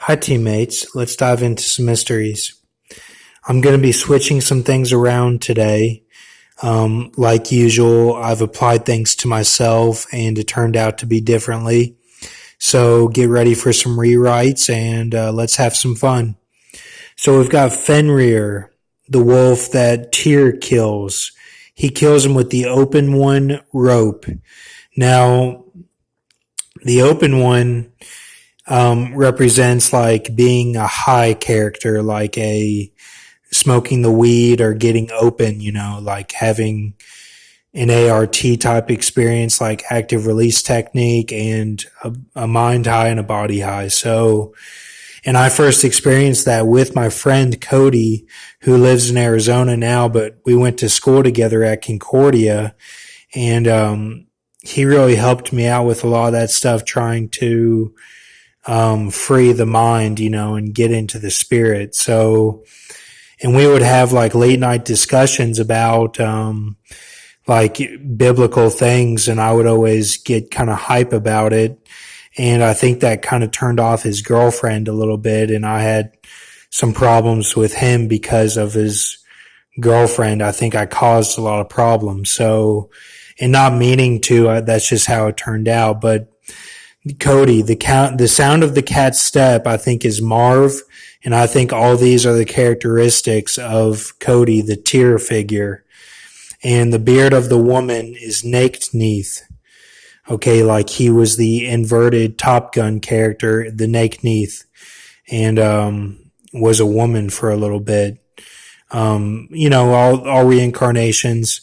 Hi teammates, let's dive into some mysteries. I'm going to be switching some things around today. Like usual, I've applied things to myself and it turned out to be differently. So get ready for some rewrites and let's have some fun. So we've got Fenrir, the wolf that Tyr kills. He kills him with the open one rope. Now, the open one represents like being a high character, like a smoking the weed or getting open, like having an ART type experience, like active release technique and a mind high and a body high. And I first experienced that with my friend Cody, who lives in Arizona now, but we went to school together at Concordia, and he really helped me out with a lot of that stuff, trying to free the mind, and get into the spirit. And we would have like late night discussions about like biblical things, and I would always get kind of hype about it. And I think that kind of turned off his girlfriend a little bit, and I had some problems with him because of his girlfriend. I think I caused a lot of problems. And not meaning to, that's just how it turned out. But Cody, the sound of the cat's step, I think is Marv. And I think all these are the characteristics of Cody, the Tyr figure. And the beard of the woman is Nakedneath. Okay, like he was the inverted Top Gun character, the Nakedneath, and was a woman for a little bit. All reincarnations.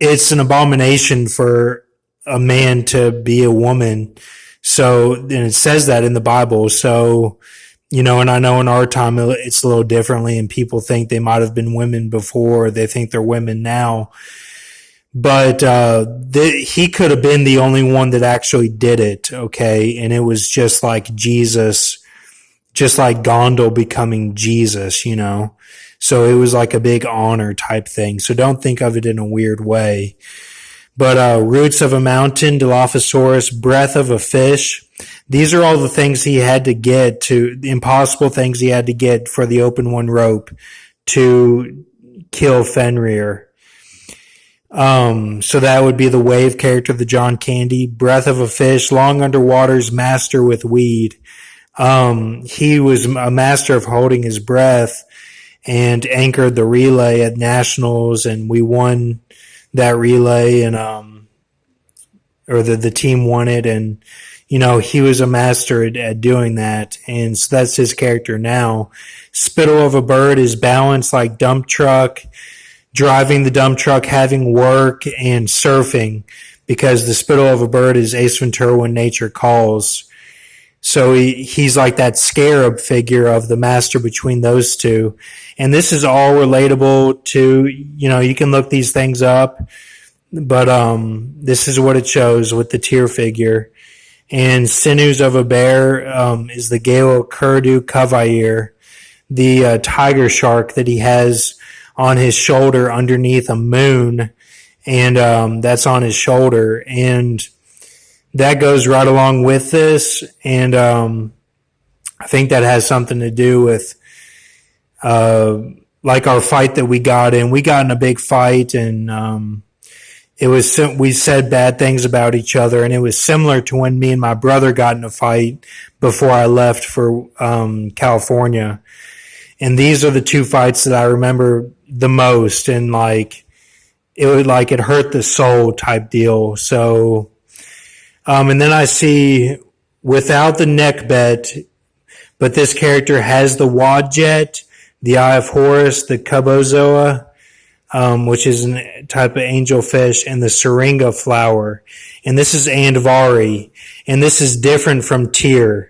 It's an abomination for a man to be a woman. And it says that in the Bible. And I know in our time it's a little differently, and people think they might have been women before, or they think they're women now. But he could have been the only one that actually did it, okay? And it was just like Jesus, just like Gondel becoming Jesus, So it was like a big honor type thing. So don't think of it in a weird way. But roots of a mountain, Dilophosaurus, breath of a fish. These are all the things he had to get the impossible things he had to get for the open one rope to kill Fenrir. So that would be the wave character, the John Candy, breath of a fish, long underwater's master with weed. He was a master of holding his breath and anchored the relay at nationals, and we won that relay, and or the team won it, and he was a master at doing that, and so that's his character now. Spittle of a bird is balanced like dump truck, driving the dump truck, having work, and surfing, because the spittle of a bird is Ace Ventura When Nature Calls. So he's like that scarab figure of the master between those two. And this is all relatable to, you can look these things up, but this is what it shows with the Tyr figure. And sinews of a bear is the Galo Kurdu Kavair, the tiger shark that he has on his shoulder underneath a moon, and that's on his shoulder, and that goes right along with this, and I think that has something to do with like our fight that we got in. We got in a big fight, and we said bad things about each other, and it was similar to when me and my brother got in a fight before I left for California. And these are the two fights that I remember the most, and it hurt the soul type deal. So, and then I see without the neck bet, but this character has the Wadjet, the Eye of Horus, the Cubozoa, which is a type of angelfish, and the Syringa flower. And this is Andvari, and this is different from Tyr.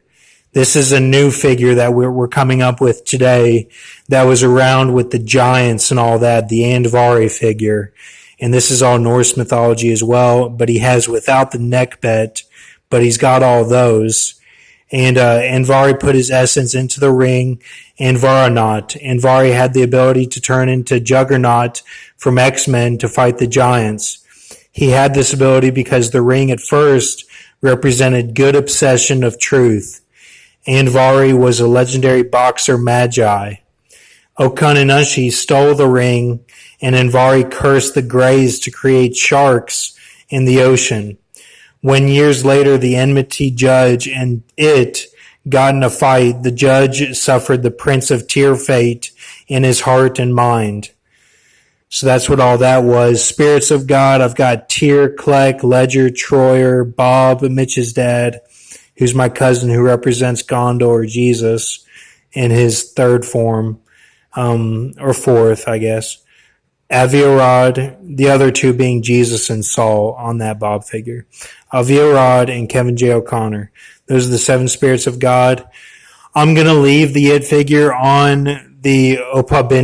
This is a new figure that we're coming up with today that was around with the giants and all that, the Andvari figure. And this is all Norse mythology as well, but he has without the neck bet, but he's got all those. And Andvari put his essence into the ring, Andvaranaut. Andvari had the ability to turn into Juggernaut from X-Men to fight the giants. He had this ability because the ring at first represented good obsession of truth. Andvari was a legendary boxer magi. Okun and Ushi stole the ring, and Andvari cursed the Greys to create sharks in the ocean. When years later the enmity judge and it got in a fight, the judge suffered the Prince of Tear fate in his heart and mind. So that's what all that was. Spirits of God, I've got Tyr, Kleck, Ledger, Troyer, Bob, Mitch's dad, who's my cousin who represents Gondor, or Jesus, in his third form, or fourth, I guess. Aviarad, the other two being Jesus and Saul on that Bob figure. Aviarad and Kevin J. O'Connor. Those are the 7 spirits of God. I'm going to leave the It figure on the Opabini